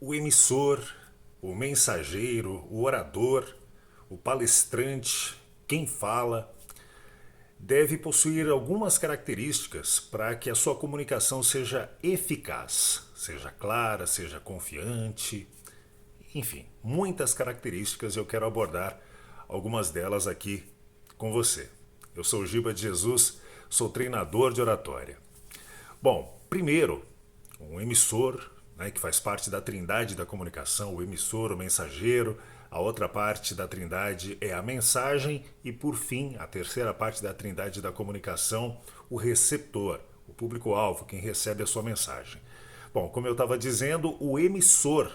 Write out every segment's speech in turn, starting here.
O emissor, o mensageiro, o orador, o palestrante, quem fala, deve possuir algumas características para que a sua comunicação seja eficaz, seja clara, seja confiante, enfim, muitas características eu quero abordar algumas delas aqui com você. Eu sou o Giba de Jesus, sou treinador de oratória. Bom, primeiro, um emissor, né, que faz parte da trindade da comunicação, o emissor, o mensageiro, a outra parte da trindade é a mensagem e, por fim, a terceira parte da trindade da comunicação, o receptor, o público-alvo, quem recebe a sua mensagem. Bom, como eu estava dizendo, o emissor,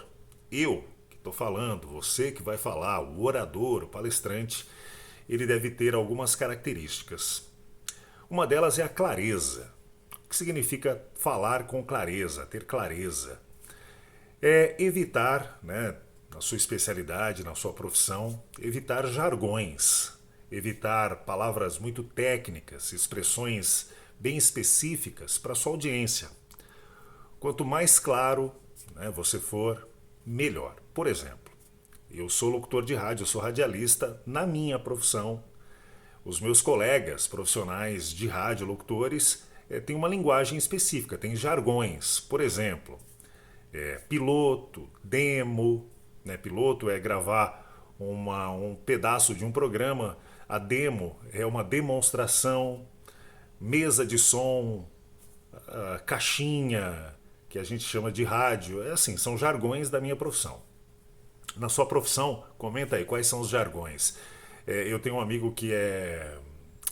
eu que estou falando, você que vai falar, o orador, o palestrante, ele deve ter algumas características. Uma delas é a clareza. O que significa falar com clareza, ter clareza? É evitar, né, na sua especialidade, na sua profissão, evitar jargões, evitar palavras muito técnicas, expressões bem específicas para a sua audiência. Quanto mais claro, né, você for, melhor. Por exemplo, eu sou locutor de rádio, eu sou radialista na minha profissão. Os meus colegas profissionais de rádio, locutores, têm uma linguagem específica, têm jargões. Por exemplo, piloto, demo. Né? Piloto é gravar um pedaço de um programa, a demo é uma demonstração, mesa de som, caixinha, que a gente chama de rádio. É assim, são jargões da minha profissão. Na sua profissão, comenta aí quais são os jargões. Eu tenho um amigo que é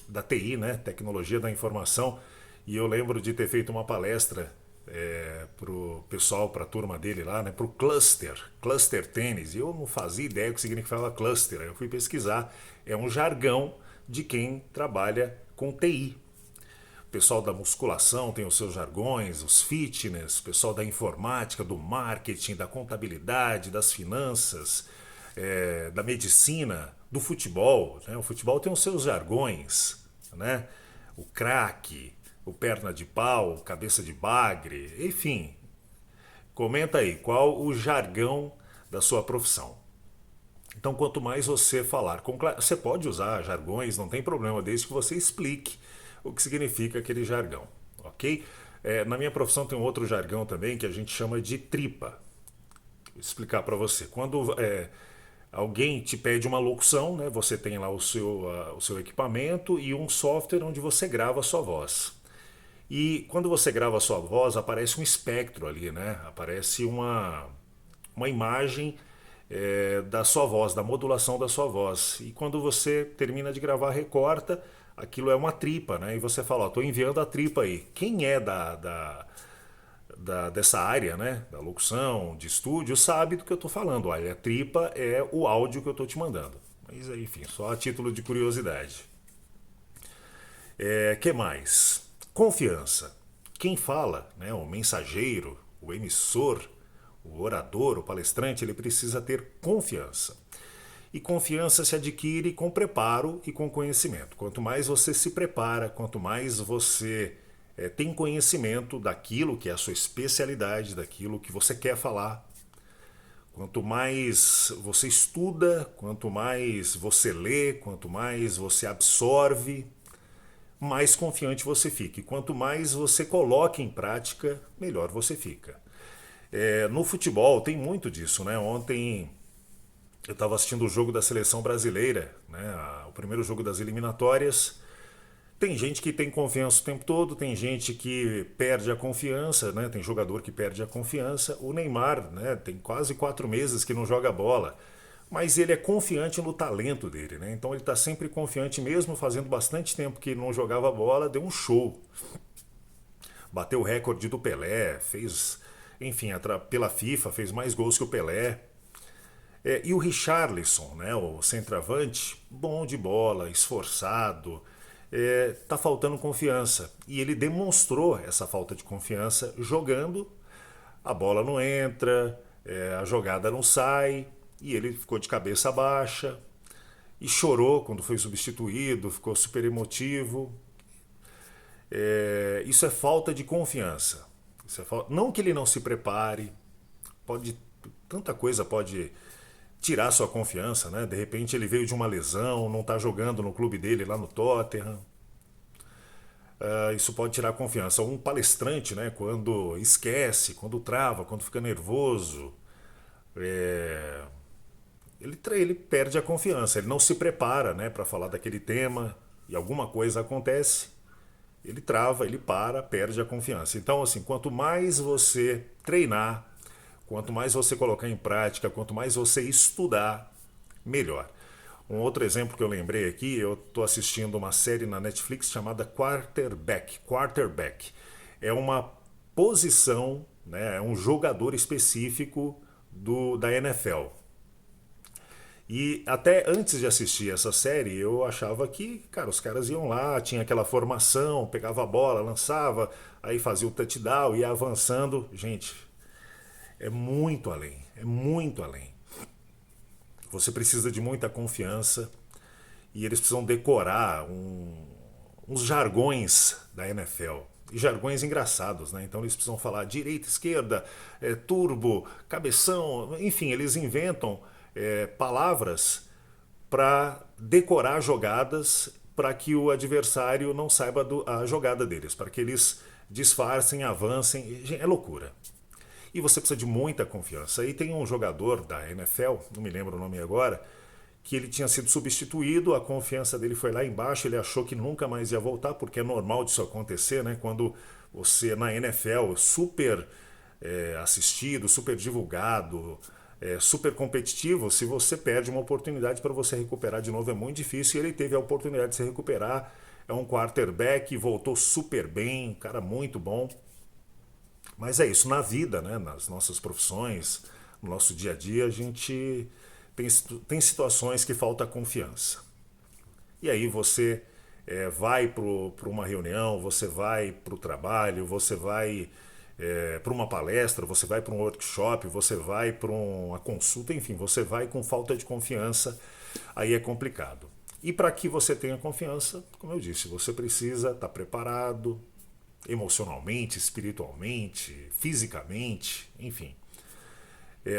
da TI, né, Tecnologia da Informação, e eu lembro de ter feito uma palestra para o pessoal, para a turma dele lá, né, para o Cluster Tênis, e eu não fazia ideia do que significava cluster. Aí eu fui pesquisar, é um jargão de quem trabalha com TI. O pessoal da musculação tem os seus jargões, os fitness, o pessoal da informática, do marketing, da contabilidade, das finanças, da medicina, do futebol. Né? O futebol tem os seus jargões, né? O craque, o perna de pau, cabeça de bagre, enfim. Comenta aí qual o jargão da sua profissão. Então, quanto mais você falar com clareza, você pode usar jargões, não tem problema, desde que você explique o que significa aquele jargão, ok? Na minha profissão tem um outro jargão também que a gente chama de tripa. Vou explicar para você. Quando alguém te pede uma locução, né, você tem lá o seu equipamento e um software onde você grava a sua voz. E quando você grava a sua voz, aparece um espectro ali, né? Aparece uma imagem da sua voz, da modulação da sua voz. E quando você termina de gravar, recorta, aquilo é uma tripa, né? E você fala, estou enviando a tripa aí. Quem é dessa área, né? Da locução, de estúdio, sabe do que eu estou falando. Olha, a tripa é o áudio que eu estou te mandando. Mas enfim, só a título de curiosidade. Que mais? Confiança. Quem fala, né, o mensageiro, o emissor, o orador, o palestrante, ele precisa ter confiança. E confiança se adquire com preparo e com conhecimento. Quanto mais você se prepara, quanto mais você tem conhecimento daquilo que é a sua especialidade, daquilo que você quer falar, quanto mais você estuda, quanto mais você lê, quanto mais você absorve, mais confiante você fica. E quanto mais você coloca em prática, melhor você fica. No futebol tem muito disso, né? Ontem eu estava assistindo o jogo da seleção brasileira, né? O primeiro jogo das eliminatórias. Tem gente que tem confiança o tempo todo, tem gente que perde a confiança, né? Tem jogador que perde a confiança. O Neymar, né? Tem quase 4 meses que não joga bola, mas ele é confiante no talento dele, né? Então ele está sempre confiante, mesmo fazendo bastante tempo que não jogava bola, deu um show. Bateu o recorde do Pelé, fez, enfim, pela FIFA, fez mais gols que o Pelé. E o Richarlison, né, o centroavante, bom de bola, esforçado, tá faltando confiança. E ele demonstrou essa falta de confiança jogando, a bola não entra, a jogada não sai, e ele ficou de cabeça baixa e chorou quando foi substituído, ficou super emotivo. Isso é falta de confiança. Não que ele não se prepare, pode tanta coisa pode tirar sua confiança, né? De repente ele veio de uma lesão, não está jogando no clube dele lá no Tottenham. Isso pode tirar a confiança. Um palestrante, né, quando esquece, quando trava, quando fica nervoso, é, ele perde a confiança, ele não se prepara, né, para falar daquele tema e alguma coisa acontece, ele trava, ele para, perde a confiança. Então, assim, quanto mais você treinar, quanto mais você colocar em prática, quanto mais você estudar, melhor. Um outro exemplo que eu lembrei aqui, eu estou assistindo uma série na Netflix chamada Quarterback. Quarterback é uma posição, né, é um jogador específico da NFL. E até antes de assistir essa série, eu achava que, cara, os caras iam lá, tinha aquela formação, pegava a bola, lançava, aí fazia o touchdown, ia avançando. Gente, é muito além, é muito além. Você precisa de muita confiança e eles precisam decorar uns jargões da NFL. E jargões engraçados, né? Então eles precisam falar direita, esquerda, turbo, cabeção, enfim, eles inventam palavras para decorar jogadas para que o adversário não saiba a jogada deles, para que eles disfarcem, avancem. É loucura. E você precisa de muita confiança. Aí tem um jogador da NFL, não me lembro o nome agora, que ele tinha sido substituído, a confiança dele foi lá embaixo, ele achou que nunca mais ia voltar, porque é normal disso acontecer, né? Quando você na NFL, super assistido, super divulgado, super competitivo, se você perde uma oportunidade para você recuperar de novo é muito difícil, e ele teve a oportunidade de se recuperar, é um quarterback, voltou super bem, um cara muito bom. Mas é isso, na vida, né, nas nossas profissões, no nosso dia a dia, a gente tem situações que falta confiança. E aí você vai para uma reunião, você vai para o trabalho, você vai para uma palestra, você vai para um workshop, você vai para uma consulta, enfim, você vai com falta de confiança, aí é complicado. E para que você tenha confiança, como eu disse, você precisa estar preparado emocionalmente, espiritualmente, fisicamente, enfim.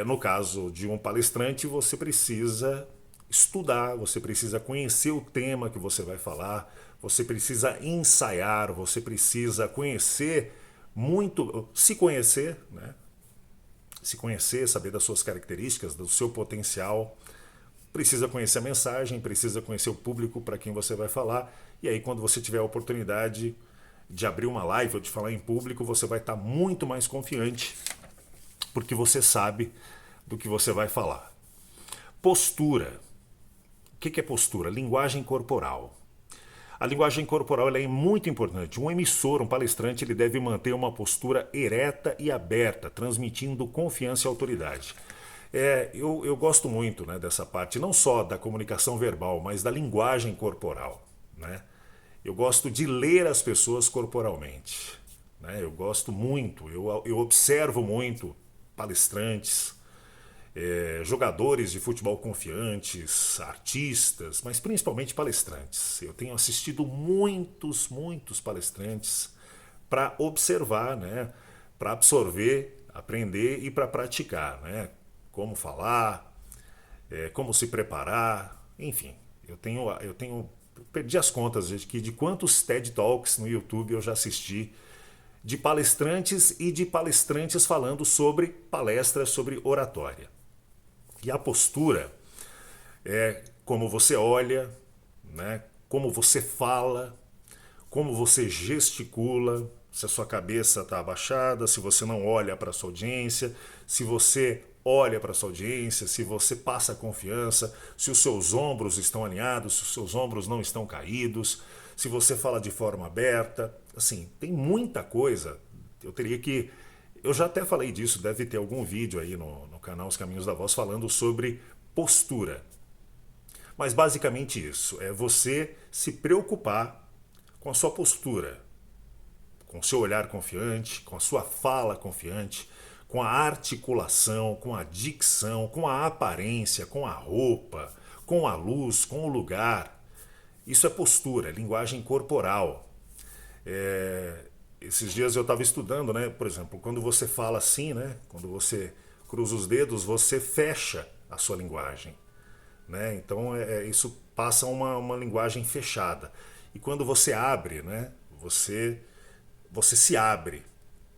No caso de um palestrante, você precisa estudar, você precisa conhecer o tema que você vai falar, você precisa ensaiar, você precisa conhecer muito, se conhecer, né? Se conhecer, saber das suas características, do seu potencial. Precisa conhecer a mensagem, precisa conhecer o público para quem você vai falar. E aí, quando você tiver a oportunidade de abrir uma live ou de falar em público, você vai estar muito mais confiante, porque você sabe do que você vai falar. Postura. O que é postura? Linguagem corporal. A linguagem corporal ela é muito importante. Um emissor, um palestrante, ele deve manter uma postura ereta e aberta, transmitindo confiança e autoridade. Eu gosto muito, né, dessa parte, não só da comunicação verbal, mas da linguagem corporal, né? Eu gosto de ler as pessoas corporalmente, né? Eu gosto muito, eu observo muito palestrantes, jogadores de futebol confiantes, artistas, mas principalmente palestrantes. Eu tenho assistido muitos palestrantes para observar, né? Para absorver, aprender e para praticar, né? Como falar, como se preparar, enfim. Eu perdi as contas de quantos TED Talks no YouTube eu já assisti de palestrantes e de palestrantes falando sobre palestras sobre oratória. E a postura é como você olha, né? Como você fala, como você gesticula, se a sua cabeça está abaixada, se você não olha para a sua audiência, se você olha para a sua audiência, se você passa confiança, se os seus ombros estão alinhados, se os seus ombros não estão caídos, se você fala de forma aberta. Assim, tem muita coisa. Eu já até falei disso, deve ter algum vídeo aí no canal Os Caminhos da Voz falando sobre postura. Mas basicamente isso, é você se preocupar com a sua postura, com o seu olhar confiante, com a sua fala confiante, com a articulação, com a dicção, com a aparência, com a roupa, com a luz, com o lugar. Isso é postura, é linguagem corporal. Esses dias eu estava estudando, né? Por exemplo, quando você fala assim, né? cruza os dedos, você fecha a sua linguagem, né? Então isso passa uma linguagem fechada. E quando você abre, né? Você se abre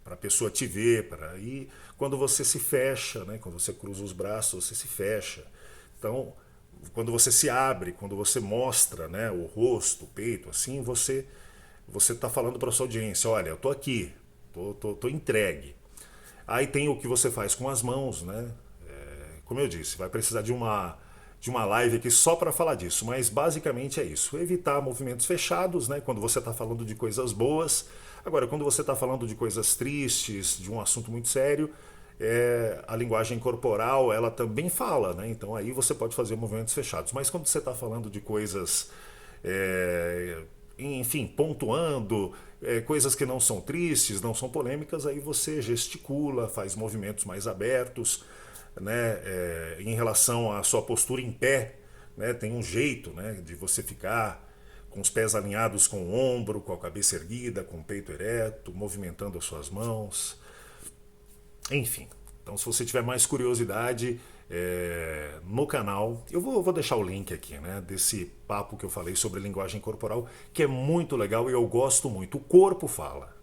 para a pessoa te ver, para aí quando você se fecha, né? Quando você cruza os braços, você se fecha. Então, quando você se abre, quando você mostra, né, o rosto, o peito, assim, você está falando para sua audiência, olha, eu tô aqui, tô entregue. Aí tem o que você faz com as mãos, né? Como eu disse, vai precisar de uma live aqui só para falar disso, mas basicamente é isso. Evitar movimentos fechados, né? Quando você está falando de coisas boas. Agora, quando você está falando de coisas tristes, de um assunto muito sério, a linguagem corporal ela também fala, né? Então aí você pode fazer movimentos fechados. Mas quando você está falando de coisas, enfim, pontuando, coisas que não são tristes, não são polêmicas, aí você gesticula, faz movimentos mais abertos, né? Em relação à sua postura em pé, né? Tem um jeito, né, de você ficar com os pés alinhados com o ombro, com a cabeça erguida, com o peito ereto, movimentando as suas mãos. Enfim, então se você tiver mais curiosidade no canal, eu vou deixar o link aqui, né, desse papo que eu falei sobre linguagem corporal, que é muito legal e eu gosto muito. O corpo fala.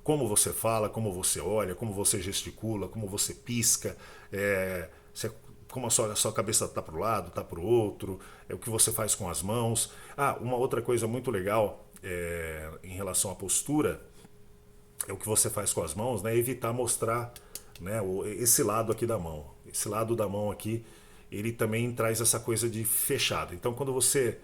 Como você fala, como você olha, como você gesticula, como você pisca, como a sua cabeça está para o lado, está para o outro, o que você faz com as mãos. Ah, uma outra coisa muito legal em relação à postura é o que você faz com as mãos, né? Evitar mostrar, né, esse lado aqui da mão. Esse lado da mão aqui, ele também traz essa coisa de fechado. Então, quando você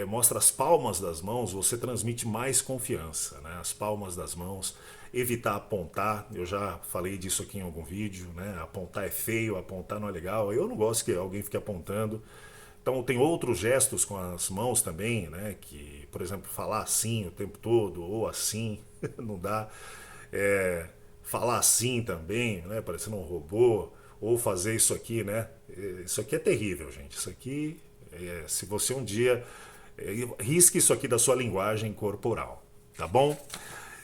mostra as palmas das mãos, você transmite mais confiança, né? As palmas das mãos, evitar apontar. Eu já falei disso aqui em algum vídeo, né? Apontar é feio, apontar não é legal. Eu não gosto que alguém fique apontando. Então tem outros gestos com as mãos também, né? Que, por exemplo, falar assim o tempo todo ou assim, não dá. Falar assim também, né? Parecendo um robô, ou fazer isso aqui, né? Isso aqui é terrível, gente. Isso aqui, se você um dia risque isso aqui da sua linguagem corporal, tá bom?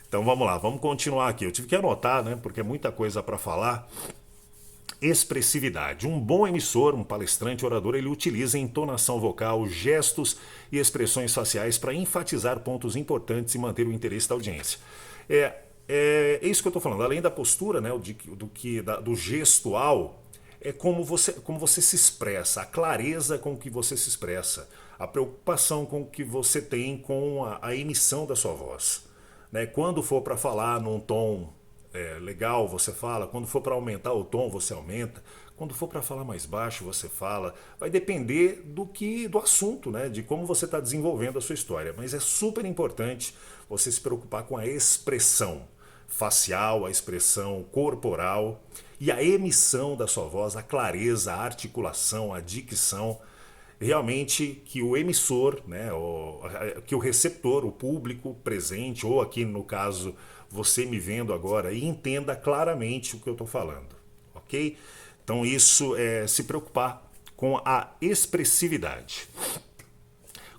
Então vamos lá, vamos continuar aqui. Eu tive que anotar, né? Porque é muita coisa para falar. Expressividade. Um bom emissor, um palestrante, orador, ele utiliza entonação vocal, gestos e expressões faciais para enfatizar pontos importantes e manter o interesse da audiência. É isso que eu estou falando. Além da postura, né, do gestual, é como você se expressa, a clareza com que você se expressa, a preocupação com que você tem com a emissão da sua voz. Né? Quando for para falar num tom legal, você fala. Quando for para aumentar o tom, você aumenta. Quando for para falar mais baixo, você fala. Vai depender do assunto, né? De como você está desenvolvendo a sua história. Mas é super importante você se preocupar com a expressão facial, a expressão corporal e a emissão da sua voz, a clareza, a articulação, a dicção. Realmente que o emissor, né, que o receptor, o público presente, ou aqui no caso você me vendo agora, entenda claramente o que eu estou falando, ok? Então isso é se preocupar com a expressividade.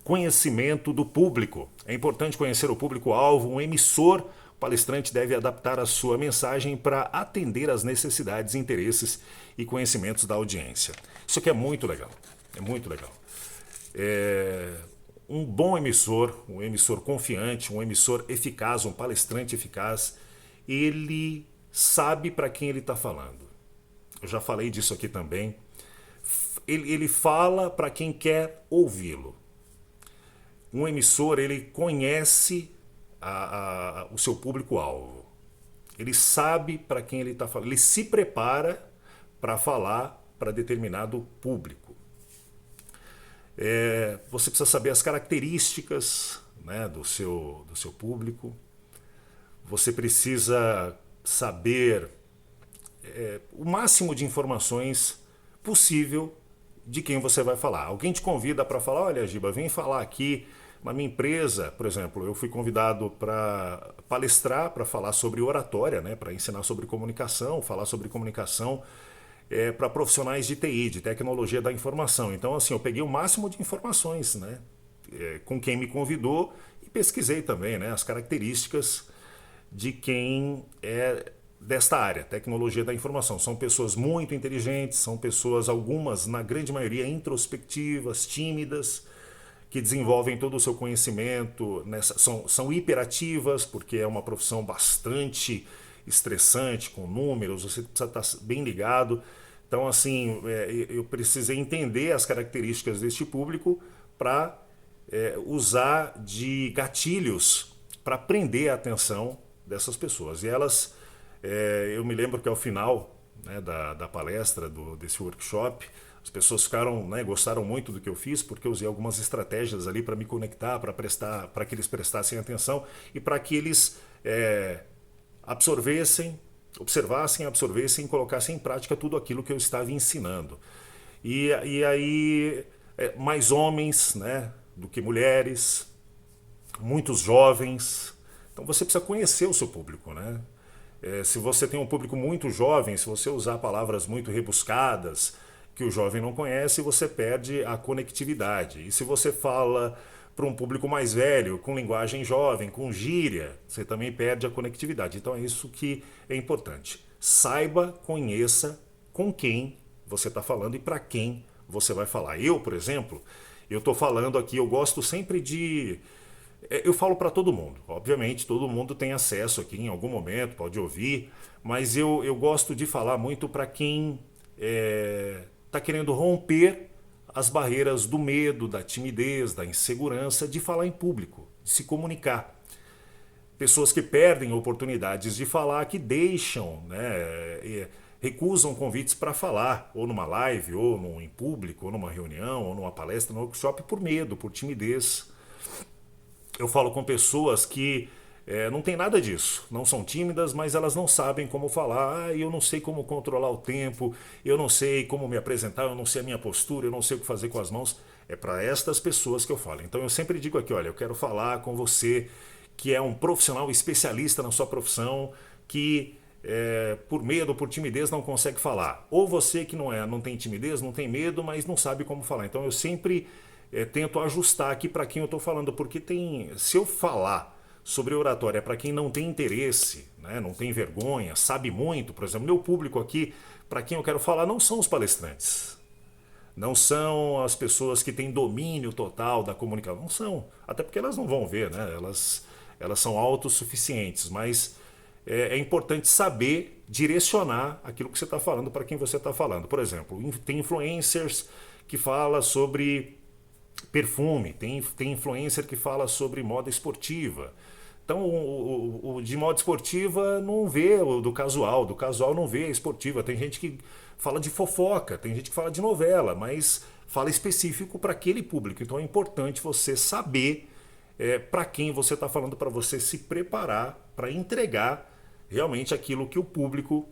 Conhecimento do público. É importante conhecer o público-alvo, um emissor. O palestrante deve adaptar a sua mensagem para atender às necessidades, interesses e conhecimentos da audiência. Isso aqui é muito legal. É muito legal. Um bom emissor, um emissor confiante, um emissor eficaz, um palestrante eficaz, ele sabe para quem ele está falando. Eu já falei disso aqui também. Ele fala para quem quer ouvi-lo. Um emissor, ele conhece o seu público-alvo. Ele sabe para quem ele está falando. Ele se prepara para falar para determinado público. Você precisa saber as características, né, do seu público. Você precisa saber o máximo de informações possível de quem você vai falar. Alguém te convida para falar, olha, Giba, vem falar aqui na minha empresa, por exemplo, eu fui convidado para palestrar, para falar sobre oratória, né, para ensinar sobre comunicação, falar sobre comunicação para profissionais de TI, de tecnologia da informação. Então, assim, eu peguei o máximo de informações, né, com quem me convidou e pesquisei também, né, as características de quem desta área, tecnologia da informação. São pessoas muito inteligentes, são pessoas, algumas, na grande maioria, introspectivas, tímidas, que desenvolvem todo o seu conhecimento, são hiperativas, porque é uma profissão bastante estressante, com números, você precisa estar bem ligado. Então, assim, eu precisei entender as características deste público para usar de gatilhos para prender a atenção dessas pessoas. E elas, eu me lembro que ao final, né, da palestra, desse workshop, as pessoas ficaram, né, gostaram muito do que eu fiz, porque eu usei algumas estratégias ali para me conectar, para que eles prestassem atenção e para que eles observassem, absorvessem e colocassem em prática tudo aquilo que eu estava ensinando. E aí, mais homens, né, do que mulheres, muitos jovens. Então você precisa conhecer o seu público, né? Se você tem um público muito jovem, se você usar palavras muito rebuscadas que o jovem não conhece, você perde a conectividade. E se você fala para um público mais velho, com linguagem jovem, com gíria, você também perde a conectividade. Então é isso que é importante. Saiba, conheça com quem você está falando e para quem você vai falar. Eu, por exemplo, eu estou falando aqui, eu gosto sempre de... Eu falo para todo mundo, obviamente, todo mundo tem acesso aqui em algum momento, pode ouvir, mas eu gosto de falar muito para quem está querendo romper as barreiras do medo, da timidez, da insegurança de falar em público, de se comunicar. Pessoas que perdem oportunidades de falar, que deixam, né, recusam convites para falar, ou numa live, ou em público, ou numa reunião, ou numa palestra, num workshop, por medo, por timidez. Eu falo com pessoas que não tem nada disso, não são tímidas, mas elas não sabem como falar. Eu não sei como controlar o tempo, eu não sei como me apresentar, eu não sei a minha postura, eu não sei o que fazer com as mãos. É para estas pessoas que eu falo. Então eu sempre digo aqui, olha, eu quero falar com você que é um profissional especialista na sua profissão, que por medo ou por timidez não consegue falar. Ou você que não tem timidez, não tem medo, mas não sabe como falar. Então eu sempre tento ajustar aqui para quem eu estou falando, porque se eu falar sobre oratória para quem não tem interesse, né, não tem vergonha, sabe muito, por exemplo, meu público aqui, para quem eu quero falar, não são os palestrantes. Não são as pessoas que têm domínio total da comunicação. Não são. Até porque elas não vão ver, né? Elas são autossuficientes. Mas é importante saber direcionar aquilo que você está falando para quem você está falando. Por exemplo, tem influencers que falam sobre perfume, tem influencer que fala sobre moda esportiva. Então, o de moda esportiva não vê o do casual não vê a esportiva. Tem gente que fala de fofoca, tem gente que fala de novela, mas fala específico para aquele público. Então é importante você saber para quem você está falando, para você se preparar para entregar realmente aquilo que o público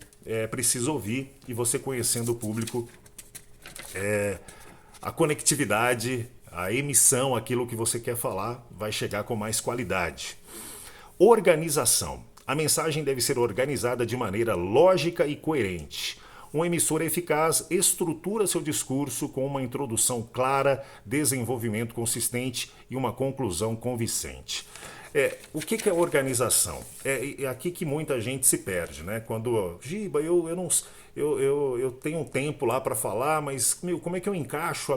precisa ouvir. E você conhecendo o público, a conectividade, a emissão, aquilo que você quer falar, vai chegar com mais qualidade. Organização. A mensagem deve ser organizada de maneira lógica e coerente. Um emissor eficaz estrutura seu discurso com uma introdução clara, desenvolvimento consistente e uma conclusão convincente. O que é organização? É aqui que muita gente se perde, né? Quando, Giba, eu tenho um tempo lá para falar, mas como é que eu encaixo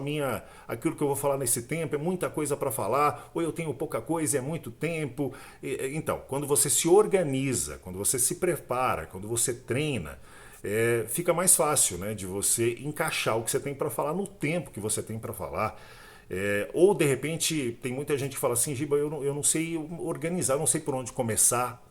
aquilo que eu vou falar nesse tempo? É muita coisa para falar, ou eu tenho pouca coisa, é muito tempo. Então, quando você se organiza, quando você se prepara, quando você treina, fica mais fácil, né, de você encaixar o que você tem para falar no tempo que você tem para falar. Ou de repente tem muita gente que fala assim, Giba, eu não sei organizar, eu não sei por onde começar,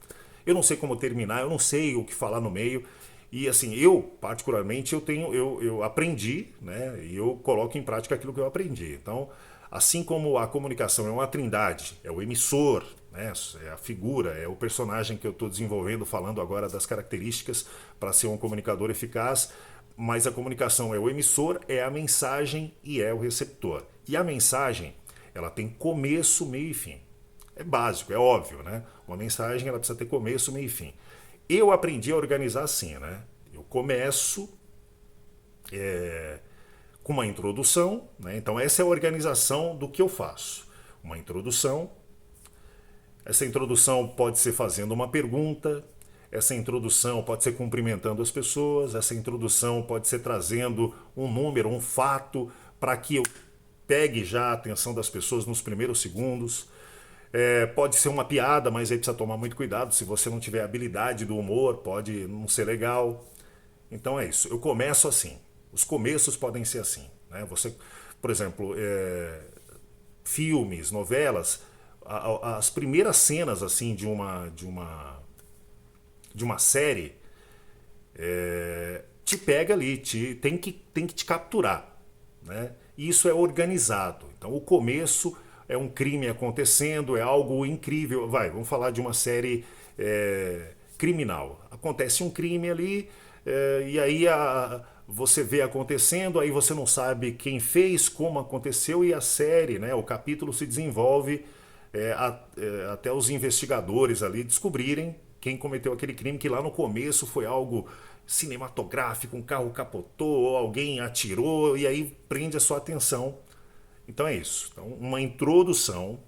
eu não sei como terminar, eu não sei o que falar no meio. E assim, eu particularmente eu aprendi, né, e eu coloco em prática aquilo que eu aprendi. Então, assim como a comunicação é uma trindade, é o emissor, né, é a figura, é o personagem que eu estou desenvolvendo, falando agora das características para ser um comunicador eficaz, mas a comunicação é o emissor, é a mensagem e é o receptor. E a mensagem, ela tem começo, meio e fim. É básico, é óbvio, né? Uma mensagem, ela precisa ter começo, meio e fim. Eu aprendi a organizar assim, né? Eu começo com uma introdução, né? Então essa é a organização do que eu faço. Uma introdução. Essa introdução pode ser fazendo uma pergunta, essa introdução pode ser cumprimentando as pessoas, essa introdução pode ser trazendo um número, um fato, para que eu pegue já a atenção das pessoas nos primeiros segundos. Pode ser uma piada, mas aí precisa tomar muito cuidado. Se você não tiver habilidade do humor, pode não ser legal. Então é isso. Eu começo assim. Os começos podem ser assim, né? Você, por exemplo, filmes, novelas, as primeiras cenas assim de uma série te pega ali, tem que te capturar, né? E isso é organizado. Então o começo é um crime acontecendo, é algo incrível. Vamos falar de uma série criminal. Acontece um crime ali, e aí você vê acontecendo, aí você não sabe quem fez, como aconteceu, e a série, né, o capítulo se desenvolve até os investigadores ali descobrirem quem cometeu aquele crime, que lá no começo foi algo cinematográfico, um carro capotou, alguém atirou, e aí prende a sua atenção. Então é isso. Então, uma introdução,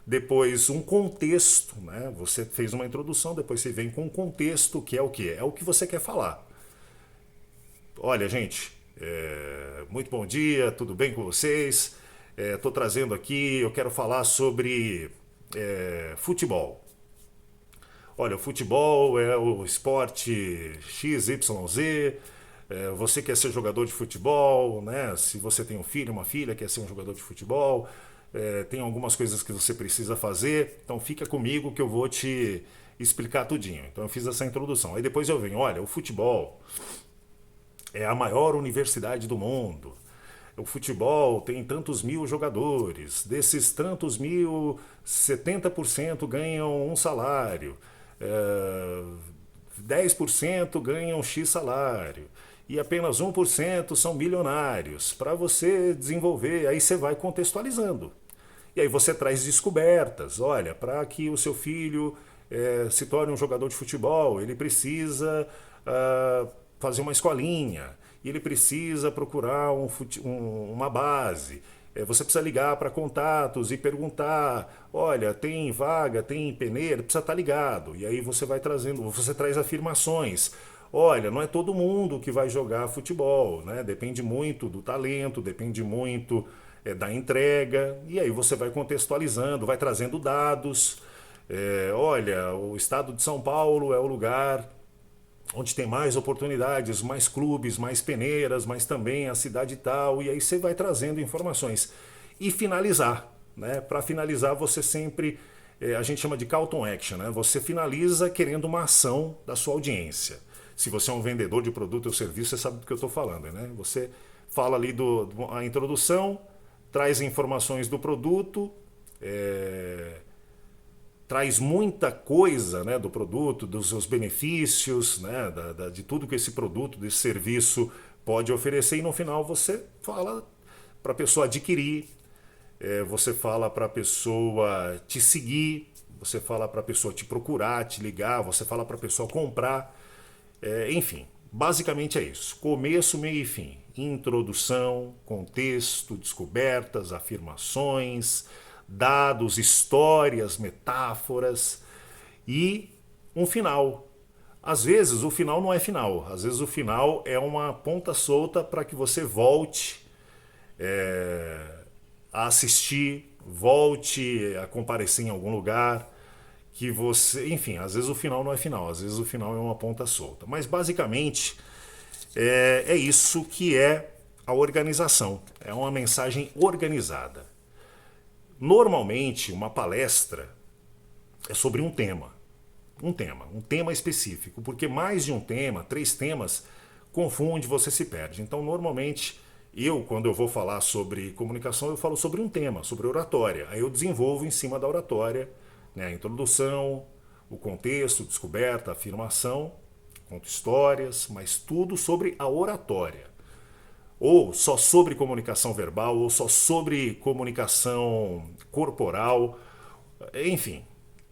depois um contexto, né? Você fez uma introdução, depois você vem com um contexto, que é o quê? É o que você quer falar. Olha, gente, muito bom dia, tudo bem com vocês? Estou trazendo aqui, eu quero falar sobre futebol. Olha, o futebol é o esporte XYZ. Você quer ser jogador de futebol, né? Se você tem um filho, uma filha, quer ser um jogador de futebol, tem algumas coisas que você precisa fazer. Então fica comigo que eu vou te explicar tudinho. Então eu fiz essa introdução. Aí depois eu venho, olha, o futebol é a maior universidade do mundo. O futebol tem tantos mil jogadores. Desses tantos mil, 70% ganham um salário. 10% ganham X salário. E apenas 1% são milionários. Para você desenvolver, aí você vai contextualizando. E aí você traz descobertas. Olha, para que o seu filho se torne um jogador de futebol, ele precisa fazer uma escolinha, ele precisa procurar uma base. Você precisa ligar para contatos e perguntar, olha, tem vaga, tem peneira, precisa estar ligado. E aí você vai trazendo, você traz afirmações. Olha, não é todo mundo que vai jogar futebol, né? Depende muito do talento, depende muito da entrega. E aí você vai contextualizando, vai trazendo dados. Olha, o estado de São Paulo é o lugar onde tem mais oportunidades, mais clubes, mais peneiras, mas também a cidade tal, e aí você vai trazendo informações. E finalizar, né? Para finalizar, você sempre, a gente chama de call to action, né? Você finaliza querendo uma ação da sua audiência. Se você é um vendedor de produto ou serviço, você sabe do que eu estou falando, né? Você fala ali a introdução, traz informações do produto, traz muita coisa, né, do produto, dos seus benefícios, né, de tudo que esse produto, desse serviço pode oferecer, e no final você fala para a pessoa adquirir, você fala para a pessoa te seguir, você fala para a pessoa te procurar, te ligar, você fala para a pessoa comprar, enfim, basicamente é isso. Começo, meio e fim. Introdução, contexto, descobertas, afirmações, dados, histórias, metáforas e um final. Às vezes o final não é final, às vezes o final é uma ponta solta para que você volte a assistir, volte a comparecer em algum lugar, que você, enfim, às vezes o final não é final, às vezes o final é uma ponta solta. Mas basicamente é isso que é a organização, é uma mensagem organizada. Normalmente, uma palestra é sobre um tema específico, porque mais de um tema, 3 temas, confunde, você se perde. Então, normalmente, quando eu vou falar sobre comunicação, eu falo sobre um tema, sobre oratória. Aí eu desenvolvo em cima da oratória, né, a introdução, o contexto, descoberta, afirmação, conto histórias, mas tudo sobre a oratória. Ou só sobre comunicação verbal, ou só sobre comunicação corporal, enfim,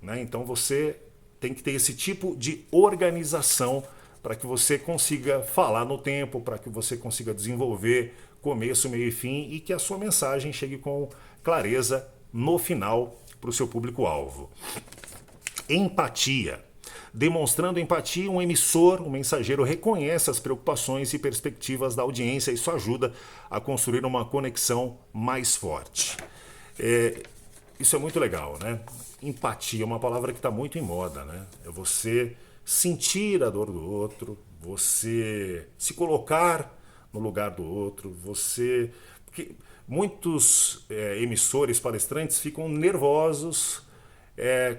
né? Então você tem que ter esse tipo de organização para que você consiga falar no tempo, para que você consiga desenvolver começo, meio e fim, e que a sua mensagem chegue com clareza no final para o seu público-alvo. Empatia. Demonstrando empatia, um emissor, um mensageiro, reconhece as preocupações e perspectivas da audiência. Isso ajuda a construir uma conexão mais forte. Isso é muito legal, né? Empatia é uma palavra que está muito em moda, né? É você sentir a dor do outro, você se colocar no lugar do outro, você... Porque muitos emissores, palestrantes ficam nervosos,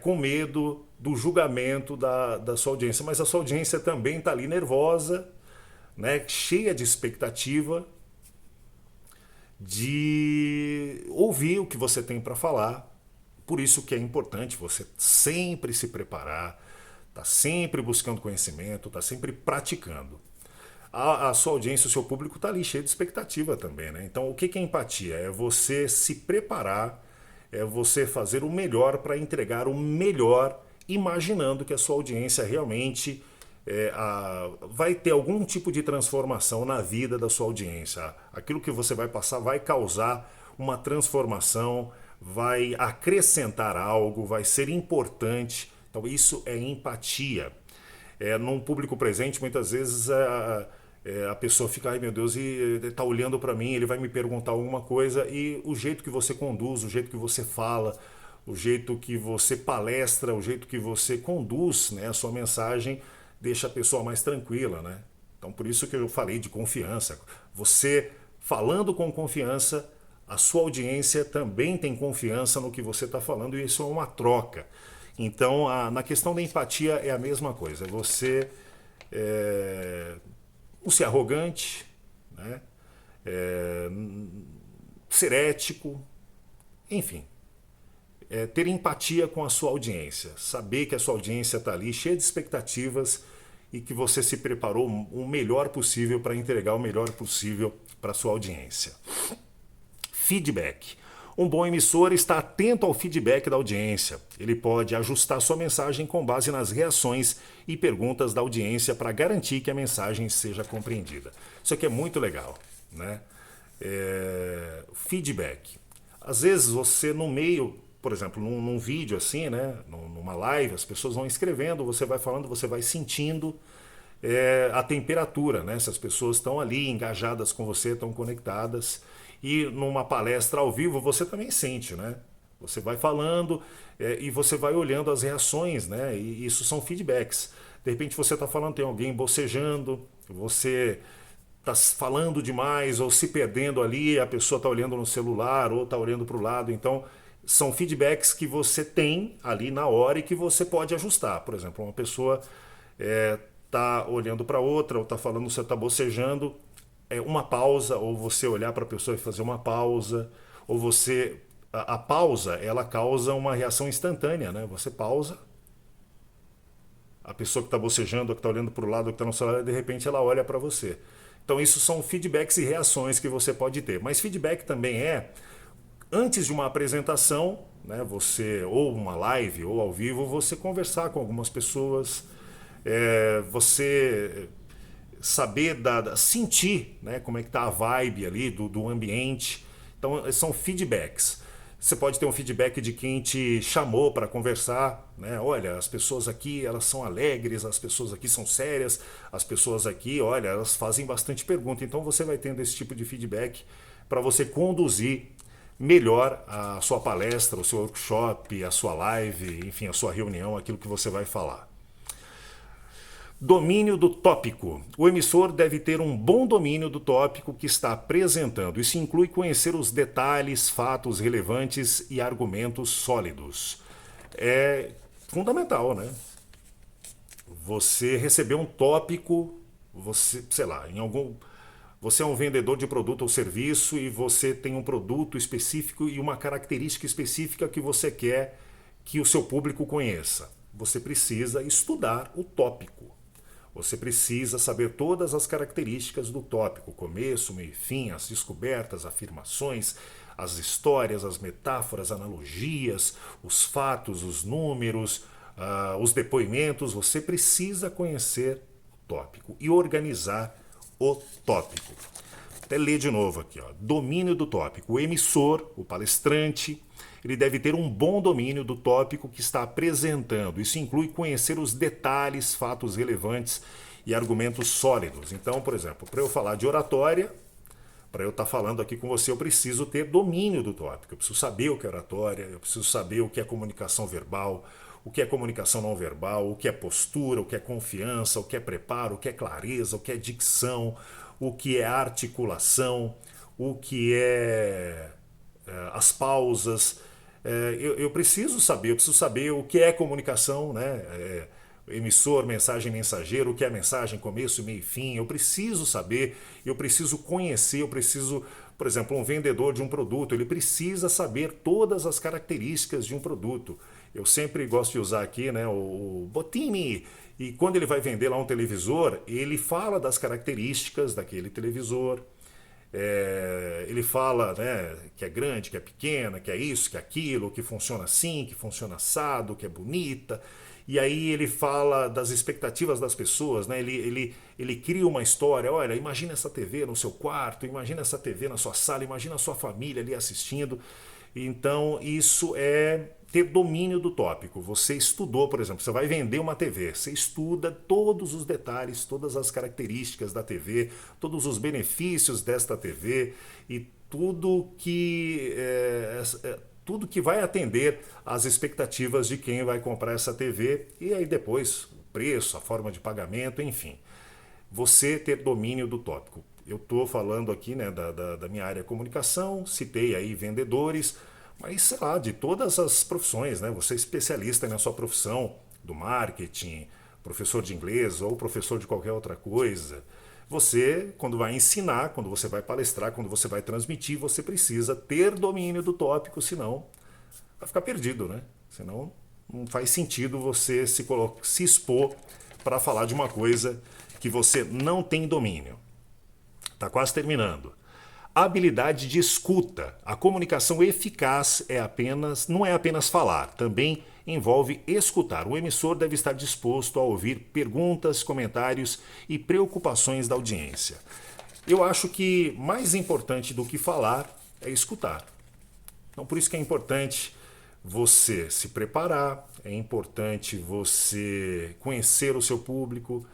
com medo do julgamento da sua audiência, mas a sua audiência também está ali nervosa, né, cheia de expectativa de ouvir o que você tem para falar. Por isso que é importante você sempre se preparar, tá sempre buscando conhecimento, tá sempre praticando. A sua audiência, o seu público está ali cheio de expectativa também, né? Então, o que é empatia? É você se preparar, é você fazer o melhor para entregar o melhor, imaginando que a sua audiência realmente vai ter algum tipo de transformação na vida da sua audiência. Aquilo que você vai passar vai causar uma transformação, vai acrescentar algo, vai ser importante. Então, isso é empatia. Num público presente, muitas vezes a pessoa fica, ai meu Deus, e ele está olhando para mim, ele vai me perguntar alguma coisa, e o jeito que você conduz, o jeito que você fala, o jeito que você palestra, o jeito que você conduz, né, a sua mensagem, deixa a pessoa mais tranquila, né? Então por isso que eu falei de confiança. Você falando com confiança, a sua audiência também tem confiança no que você está falando, e isso é uma troca. Então, na questão da empatia é a mesma coisa. Você não ser arrogante, né? Ser ético, enfim. Ter empatia com a sua audiência. Saber que a sua audiência está ali cheia de expectativas e que você se preparou o melhor possível para entregar o melhor possível para a sua audiência. Feedback. Um bom emissor está atento ao feedback da audiência. Ele pode ajustar sua mensagem com base nas reações e perguntas da audiência para garantir que a mensagem seja compreendida. Isso aqui é muito legal, né? Feedback. Às vezes você no meio, por exemplo, num vídeo assim, né? Numa live, as pessoas vão escrevendo, você vai falando, você vai sentindo a temperatura, né? Se as pessoas estão ali engajadas com você, estão conectadas. E numa palestra ao vivo você também sente, né? Você vai falando e você vai olhando as reações, né? E isso são feedbacks. De repente você está falando, tem alguém bocejando, você está falando demais ou se perdendo ali, a pessoa está olhando no celular ou está olhando para o lado. Então, são feedbacks que você tem ali na hora e que você pode ajustar. Por exemplo, uma pessoa está olhando para outra ou está falando, você está bocejando, uma pausa, ou você olhar para a pessoa e fazer uma pausa, ou você... A pausa, ela causa uma reação instantânea, né? Você pausa, a pessoa que está bocejando, que está olhando para o lado, que está no celular, de repente ela olha para você. Então isso são feedbacks e reações que você pode ter. Mas feedback também antes de uma apresentação, né? Você, ou uma live, ou ao vivo, você conversar com algumas pessoas, você... saber, sentir, né, como é que está a vibe ali do ambiente. Então são feedbacks. Você pode ter um feedback de quem te chamou para conversar, né? Olha, as pessoas aqui elas são alegres, as pessoas aqui são sérias, as pessoas aqui, olha, elas fazem bastante pergunta. Então você vai tendo esse tipo de feedback para você conduzir melhor a sua palestra, o seu workshop, a sua live, enfim, a sua reunião, aquilo que você vai falar. Domínio do tópico. O emissor deve ter um bom domínio do tópico que está apresentando. Isso inclui conhecer os detalhes, fatos relevantes e argumentos sólidos. É fundamental, né? Você receber um tópico, você, sei lá, você é um vendedor de produto ou serviço e você tem um produto específico e uma característica específica que você quer que o seu público conheça. Você precisa estudar o tópico. Você precisa saber todas as características do tópico, começo, meio e fim, as descobertas, afirmações, as histórias, as metáforas, analogias, os fatos, os números, os depoimentos. Você precisa conhecer o tópico e organizar o tópico. até ler de novo aqui, ó. Domínio do tópico. O emissor, o palestrante, ele deve ter um bom domínio do tópico que está apresentando. Isso inclui conhecer os detalhes, fatos relevantes e argumentos sólidos. Então, por exemplo, para eu falar de oratória, para eu estar falando aqui com você, eu preciso ter domínio do tópico. Eu preciso saber o que é oratória, eu preciso saber o que é comunicação verbal, o que é comunicação não verbal, o que é postura, o que é confiança, o que é preparo, o que é clareza, o que é dicção, o que é articulação, o que é as pausas. Eu preciso saber o que é comunicação, né? Emissor, mensagem, mensageiro, o que é mensagem, começo, meio e fim. Eu preciso saber, eu preciso conhecer, eu preciso, por exemplo, um vendedor de um produto, ele precisa saber todas as características de um produto. Eu sempre gosto de usar aqui, né, o Botini, e quando ele vai vender lá um televisor, ele fala das características daquele televisor. Ele fala, né, que é grande, que é pequena, que é isso, que é aquilo, que funciona assim, que funciona assado, que é bonita. E aí ele fala das expectativas das pessoas, né? Ele cria uma história. Olha, imagina essa TV no seu quarto, imagina essa TV na sua sala, imagina a sua família ali assistindo. Então isso é ter domínio do tópico. Você estudou, por exemplo, você vai vender uma TV, você estuda todos os detalhes, todas as características da TV, todos os benefícios desta TV e tudo que vai atender às expectativas de quem vai comprar essa TV e aí depois o preço, a forma de pagamento, enfim. Você ter domínio do tópico. Eu estou falando aqui, né, da minha área de comunicação, citei aí vendedores, mas sei lá, de todas as profissões, né? Você é especialista na sua profissão, do marketing, professor de inglês ou professor de qualquer outra coisa. Você, quando vai ensinar, quando você vai palestrar, quando você vai transmitir, você precisa ter domínio do tópico, senão vai ficar perdido, né? Senão não faz sentido você se expor para falar de uma coisa que você não tem domínio. Está quase terminando. Habilidade de escuta. A comunicação eficaz não é apenas falar, também envolve escutar. O emissor deve estar disposto a ouvir perguntas, comentários e preocupações da audiência. Eu acho que mais importante do que falar é escutar. Então, por isso que é importante você se preparar, é importante você conhecer o seu público.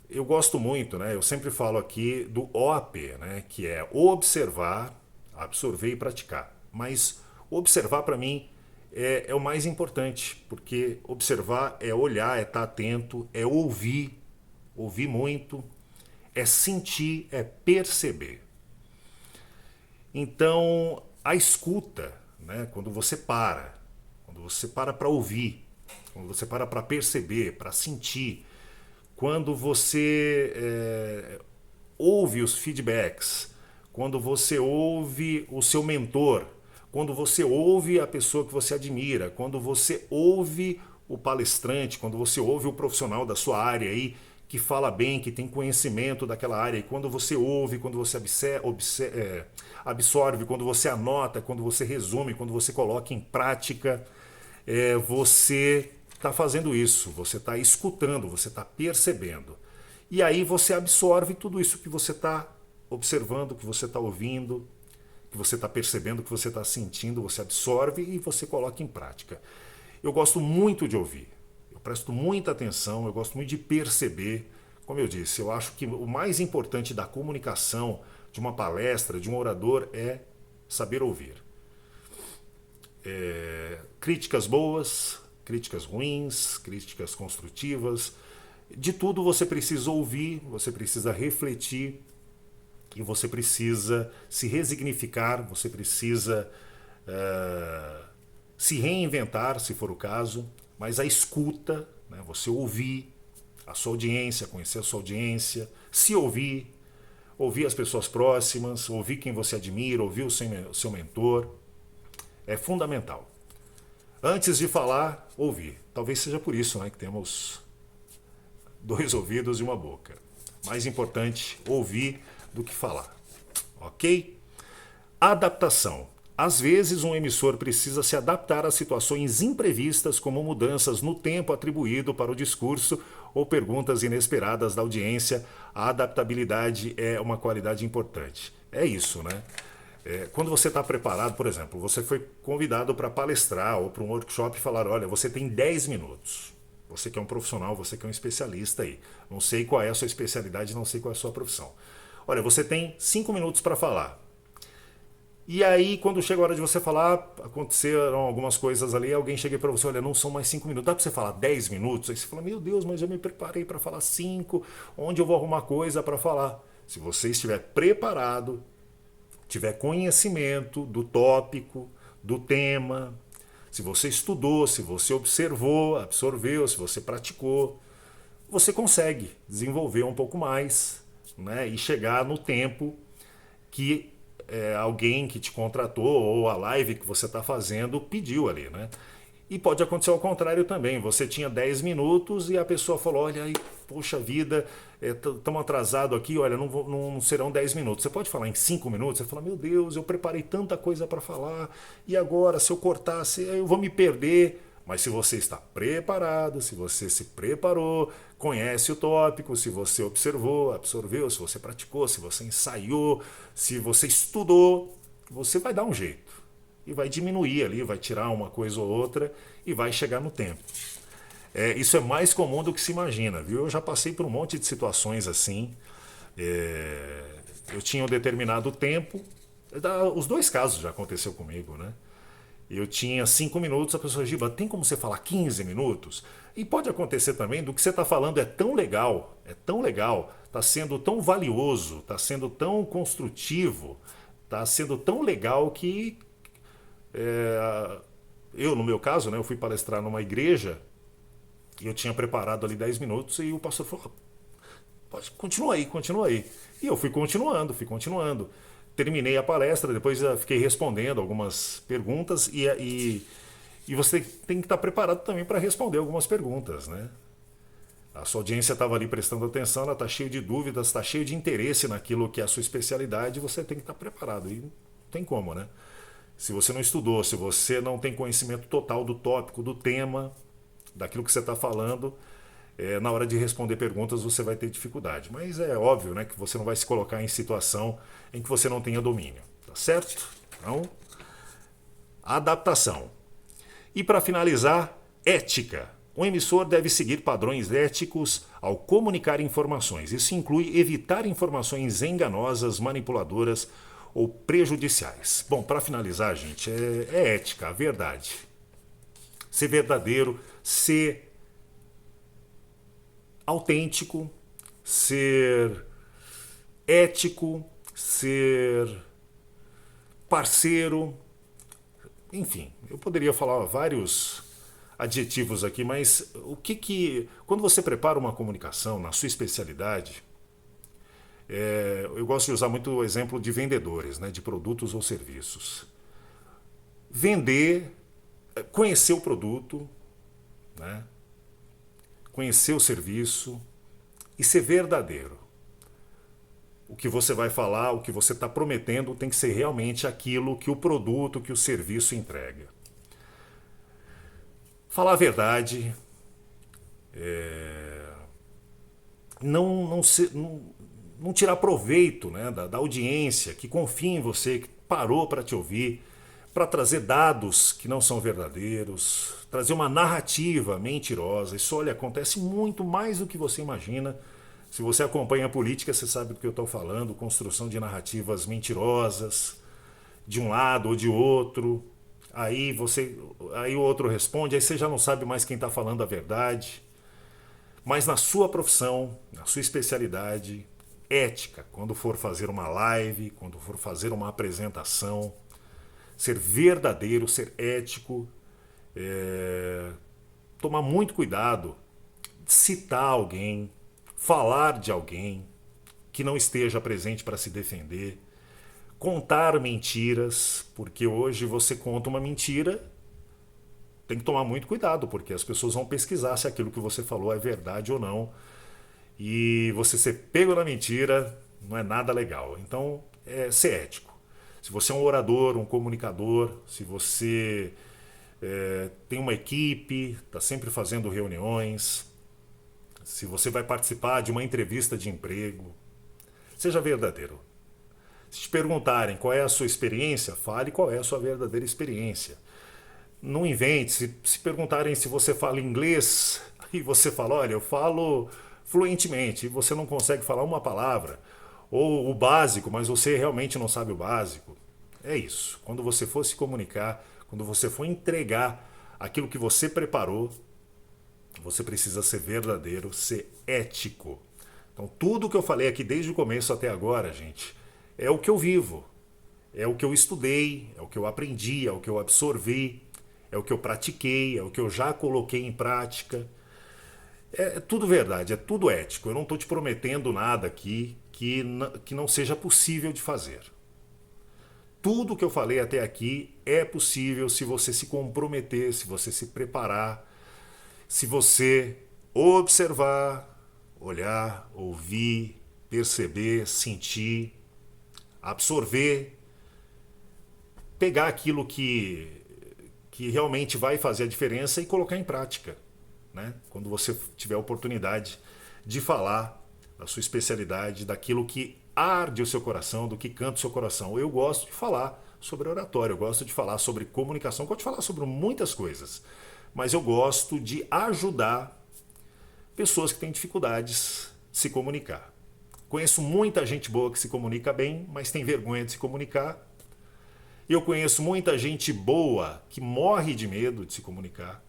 Eu gosto muito, né? Eu sempre falo aqui do OAP, né? Que é observar, absorver e praticar. Mas observar para mim é o mais importante, porque observar é olhar, é estar atento, é ouvir muito, é sentir, é perceber. Então, a escuta, né? Quando você para para ouvir, quando você para perceber, para sentir, quando você ouve os feedbacks, quando você ouve o seu mentor, quando você ouve a pessoa que você admira, quando você ouve o palestrante, quando você ouve o profissional da sua área aí que fala bem, que tem conhecimento daquela área, e quando você ouve, quando você absorve, quando você anota, quando você resume, quando você coloca em prática, você está fazendo isso, você está escutando, você está percebendo. E aí você absorve tudo isso que você está observando, que você está ouvindo, que você está percebendo, que você está sentindo, você absorve e você coloca em prática. Eu gosto muito de ouvir, eu presto muita atenção, eu gosto muito de perceber. Como eu disse, eu acho que o mais importante da comunicação, de uma palestra, de um orador, é saber ouvir. Críticas boas, críticas ruins, críticas construtivas, de tudo você precisa ouvir, você precisa refletir e você precisa se resignificar, você precisa se reinventar, se for o caso, mas a escuta, né, você ouvir a sua audiência, conhecer a sua audiência, se ouvir as pessoas próximas, ouvir quem você admira, ouvir o seu mentor, é fundamental. Antes de falar, ouvir. Talvez seja por isso, né, que temos 2 ouvidos e uma boca. Mais importante, ouvir do que falar. Ok? Adaptação. Às vezes, um emissor precisa se adaptar a situações imprevistas, como mudanças no tempo atribuído para o discurso ou perguntas inesperadas da audiência. A adaptabilidade é uma qualidade importante. É isso, né? Quando você está preparado, por exemplo, você foi convidado para palestrar ou para um workshop e falar, olha, você tem 10 minutos. Você que é um profissional, você que é um especialista aí. Não sei qual é a sua especialidade, não sei qual é a sua profissão. Olha, você tem 5 minutos para falar. E aí, quando chega a hora de você falar, aconteceram algumas coisas ali, alguém chega para você, olha, não são mais 5 minutos, dá para você falar 10 minutos? Aí você fala, meu Deus, mas eu me preparei para falar 5, onde eu vou arrumar coisa para falar? Se você estiver preparado, tiver conhecimento do tópico, do tema, se você estudou, se você observou, absorveu, se você praticou, você consegue desenvolver um pouco mais, né, e chegar no tempo que alguém que te contratou ou a live que você está fazendo pediu ali, né? E pode acontecer ao contrário também. Você tinha 10 minutos e a pessoa falou, olha aí, poxa vida, estamos atrasados aqui, olha, não serão 10 minutos. Você pode falar em 5 minutos? Você fala, meu Deus, eu preparei tanta coisa para falar e agora se eu cortasse eu vou me perder. Mas se você está preparado, se você se preparou, conhece o tópico, se você observou, absorveu, se você praticou, se você ensaiou, se você estudou, você vai dar um jeito. E vai diminuir ali, vai tirar uma coisa ou outra e vai chegar no tempo. Isso é mais comum do que se imagina, viu? Eu já passei por um monte de situações assim. Eu tinha um determinado tempo. Os dois casos já aconteceu comigo, né? Eu tinha 5 minutos, a pessoa, Giba, tem como você falar 15 minutos? E pode acontecer também do que você está falando é tão legal, está sendo tão valioso, está sendo tão construtivo, está sendo tão legal que eu, no meu caso, né, eu fui palestrar numa igreja e eu tinha preparado ali 10 minutos e o pastor falou, pode, continua aí. E eu fui continuando. Terminei a palestra, depois fiquei respondendo algumas perguntas e você tem que estar preparado também para responder algumas perguntas, né? A sua audiência estava ali prestando atenção, ela está cheia de dúvidas, está cheia de interesse naquilo que é a sua especialidade, você tem que estar preparado. E não tem como, né? Se você não estudou, se você não tem conhecimento total do tópico, do tema, daquilo que você está falando, na hora de responder perguntas você vai ter dificuldade. Mas é óbvio, né, que você não vai se colocar em situação em que você não tenha domínio. Tá certo? Então, adaptação. E para finalizar, ética. O emissor deve seguir padrões éticos ao comunicar informações. Isso inclui evitar informações enganosas, manipuladoras ou prejudiciais. Bom, para finalizar, gente, é ética, a verdade. Ser verdadeiro, ser autêntico, ser ético, ser parceiro, enfim, eu poderia falar vários adjetivos aqui, mas quando você prepara uma comunicação na sua especialidade, eu gosto de usar muito o exemplo de vendedores, né, de produtos ou serviços. Vender, conhecer o produto, né, conhecer o serviço e ser verdadeiro. O que você vai falar, o que você está prometendo tem que ser realmente aquilo que o produto, que o serviço entrega. Falar a verdade, não tirar proveito, né, da audiência que confia em você, que parou para te ouvir, para trazer dados que não são verdadeiros, trazer uma narrativa mentirosa. Isso, olha, acontece muito mais do que você imagina. Se você acompanha a política, você sabe do que eu estou falando, construção de narrativas mentirosas, de um lado ou de outro. Aí o outro responde, aí você já não sabe mais quem está falando a verdade. Mas na sua profissão, na sua especialidade, ética, quando for fazer uma live, quando for fazer uma apresentação, ser verdadeiro, ser ético, tomar muito cuidado, citar alguém, falar de alguém que não esteja presente para se defender, contar mentiras, porque hoje você conta uma mentira, tem que tomar muito cuidado, porque as pessoas vão pesquisar se aquilo que você falou é verdade ou não, e você ser pego na mentira não é nada legal. Então, ser ético. Se você é um orador, um comunicador, se você tem uma equipe, está sempre fazendo reuniões, se você vai participar de uma entrevista de emprego, seja verdadeiro. Se te perguntarem qual é a sua experiência, fale qual é a sua verdadeira experiência. Não invente. Se perguntarem se você fala inglês e você fala, olha, eu falo fluentemente, e você não consegue falar uma palavra, ou o básico, mas você realmente não sabe o básico. É isso. Quando você for se comunicar, quando você for entregar aquilo que você preparou, você precisa ser verdadeiro, ser ético. Então, tudo que eu falei aqui desde o começo até agora, gente, é o que eu vivo, é o que eu estudei, é o que eu aprendi, é o que eu absorvi, é o que eu pratiquei, é o que eu já coloquei em prática. É tudo verdade, é tudo ético. Eu não estou te prometendo nada aqui que não seja possível de fazer. Tudo que eu falei até aqui é possível se você se comprometer, se você se preparar, se você observar, olhar, ouvir, perceber, sentir, absorver, pegar aquilo que realmente vai fazer a diferença e colocar em prática, né? Quando você tiver a oportunidade de falar da sua especialidade, daquilo que arde o seu coração, do que canta o seu coração. Eu gosto de falar sobre oratório, eu gosto de falar sobre comunicação, eu gosto de falar sobre muitas coisas, mas eu gosto de ajudar pessoas que têm dificuldades de se comunicar. Conheço muita gente boa que se comunica bem, mas tem vergonha de se comunicar. Eu conheço muita gente boa que morre de medo de se comunicar.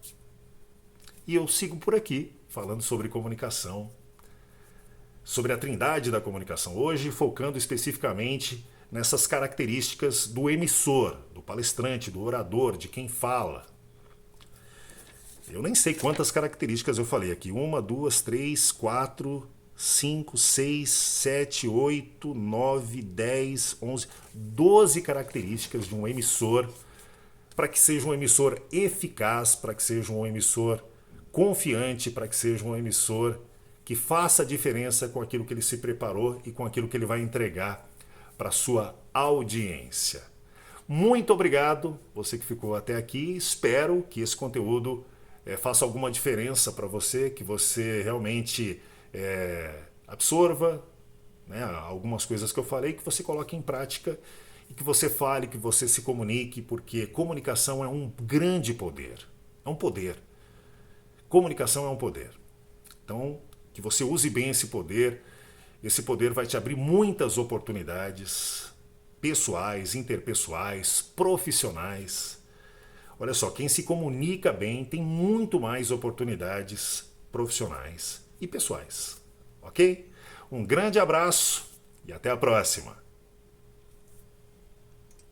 E eu sigo por aqui, falando sobre comunicação, sobre a trindade da comunicação. Hoje, focando especificamente nessas características do emissor, do palestrante, do orador, de quem fala. Eu nem sei quantas características eu falei aqui. 1, 2, 3, 4, 5, 6, 7, 8, 9, 10, 11, 12 características de um emissor para que seja um emissor eficaz, para que seja um emissor confiante, para que seja um emissor que faça a diferença com aquilo que ele se preparou e com aquilo que ele vai entregar para a sua audiência. Muito obrigado, você que ficou até aqui. Espero que esse conteúdo faça alguma diferença para você, que você realmente absorva, né, algumas coisas que eu falei, que você coloque em prática e que você fale, que você se comunique, porque comunicação é um grande poder. É um poder. Comunicação é um poder. Então, que você use bem esse poder vai te abrir muitas oportunidades pessoais, interpessoais, profissionais. Olha só, quem se comunica bem tem muito mais oportunidades profissionais e pessoais. Ok? Um grande abraço e até a próxima!